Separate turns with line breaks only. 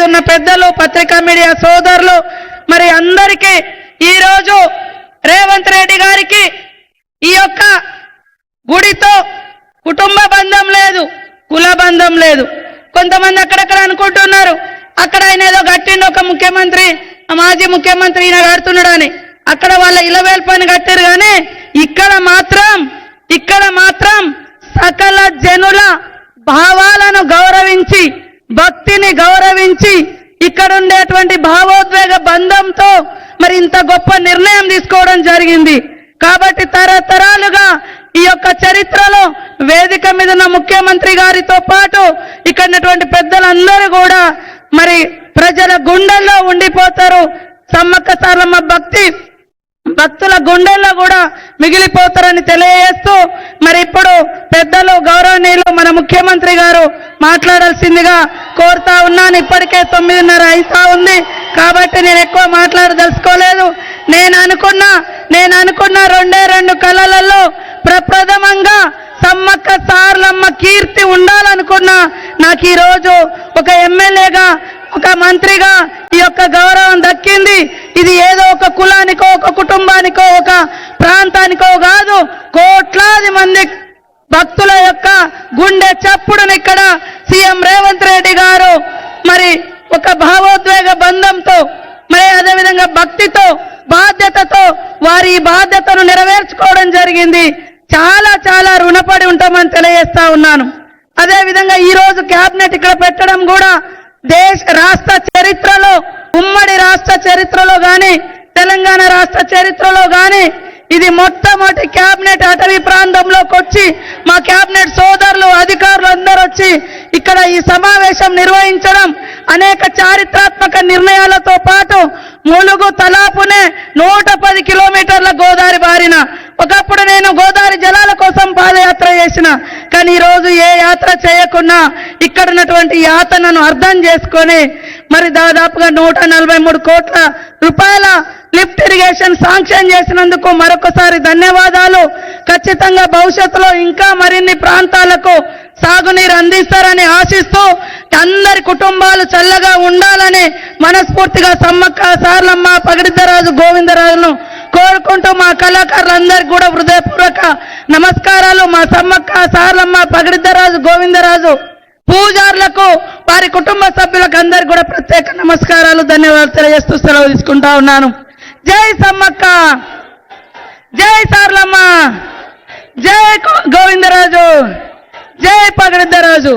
ఉన్న పెద్దలు, పత్రికా మీడియా సోదరులు, మరి అందరికీ ఈరోజు రేవంత్ రెడ్డి గారికి ఈ యొక్క గుడితో కుటుంబ బంధం లేదు, కుల బంధం లేదు. కొంతమంది అక్కడక్కడ అనుకుంటున్నారు అక్కడ ఆయన ఏదో కట్టిండు, ఒక ముఖ్యమంత్రి, మాజీ ముఖ్యమంత్రి ఈయన కడుతున్నాడని. అక్కడ వాళ్ళ ఇలవేల్ పని కట్టారు. కానీ ఇక్కడ మాత్రం సకల జనుల భావాలను గౌరవించి, భక్తిని గౌరవించి, ఇక్కడ ఉండేటువంటి భావోద్వేగ బంధంతో మరి ఇంత గొప్ప నిర్ణయం తీసుకోవడం జరిగింది. కాబట్టి తరతరాలుగా ఈ యొక్క చరిత్రలో వేదిక మీద ఉన్న ముఖ్యమంత్రి గారితో పాటు ఇక్కడ ఉన్నటువంటి పెద్దలందరూ కూడా మరి ప్రజల గుండెల్లో ఉండిపోతారు. సమ్మక్క సారలమ్మ భక్తుల గుండెల్లో కూడా మిగిలిపోతారని తెలియజేస్తూ మరి ఇప్పుడు పెద్దలు గౌరవనీయులు మన ముఖ్యమంత్రి గారు మాట్లాడాల్సిందిగా కోరుతా ఉన్నాను. ఇప్పటికే 9:30 అయితా ఉంది కాబట్టి నేను ఎక్కువ మాట్లాడదలుచుకోలేదు. నేను అనుకున్న 2 కళలలో ప్రప్రథమంగా సమ్మక్క సారలమ్మ కీర్తి ఉండాలనుకున్నా. నాకు ఈరోజు ఒక ఎమ్మెల్యేగా, ఒక మంత్రిగా ఈ యొక్క గౌరవం దక్కింది. ఇది ఏదో ఒక కులానికో, ఒక కుటుంబానికో, ఒక ప్రాంతానికో కాదు, కోట్లాది మంది భక్తుల యొక్క గుండె చప్పుడుని ఇక్కడ సీఎం రేవంత్ రెడ్డి గారు మరి ఒక భావోద్వేగ బంధంతో, మరి అదేవిధంగా భక్తితో, బాధ్యతతో వారి ఈ బాధ్యతను నెరవేర్చుకోవడం జరిగింది. చాలా చాలా రుణపడి ఉంటామని తెలియజేస్తా ఉన్నాను. అదేవిధంగా ఈ రోజు క్యాబినెట్ ఇక్కడ పెట్టడం కూడా రాష్ట్ర చరిత్రలో, ఉమ్మడి రాష్ట్ర చరిత్రలో గాని, తెలంగాణ రాష్ట్ర చరిత్రలో గాని ఇది మొట్టమొదటి క్యాబినెట్ అటవీ ప్రాంతంలోకి వచ్చి మా క్యాబినెట్ సోదరులు, అధికారులు అందరూ వచ్చి ఇక్కడ ఈ సమావేశం నిర్వహించడం, అనేక చారిత్రాత్మక నిర్ణయాలతో పాటు ములుగు తలాపునే 110 కిలోమీటర్ల గోదావరి బారిన. ఒకప్పుడు నేను గోదావరి జలాల కోసం పాదయాత్ర చేసిన, కానీ ఈరోజు ఏ యాత్ర చేయకున్నా ఇక్కడ ఉన్నటువంటి యాతనను అర్థం చేసుకొని మరి దాదాపుగా 143 కోట్ల రూపాయల లిఫ్ట్ ఇరిగేషన్ శాంక్షన్ చేసినందుకు మరొకసారి ధన్యవాదాలు. ఖచ్చితంగా భవిష్యత్తులో ఇంకా మరిన్ని ప్రాంతాలకు సాగునీరు అందిస్తారని ఆశిస్తూ అందరి కుటుంబాలు చల్లగా ఉండాలని మనస్ఫూర్తిగా సమ్మక్క సారలమ్మ, పగిడిద్దరాజు, గోవిందరాజును కోరుకుంటూ మా కళాకారులందరికీ కూడా హృదయపూర్వక నమస్కారాలు. మా సమ్మక్క సారలమ్మ, పగిడిద్దరాజు, గోవిందరాజు పూజారులకు, వారి కుటుంబ సభ్యులకు అందరికీ కూడా ప్రత్యేక నమస్కారాలు, ధన్యవాదాలు తెలియజేస్తూ సెలవు తీసుకుంటా ఉన్నాను. జై సమ్మక్క, జై సారలమ్మ, జై గోవిందరాజు, జై పగిడిద్దరాజు.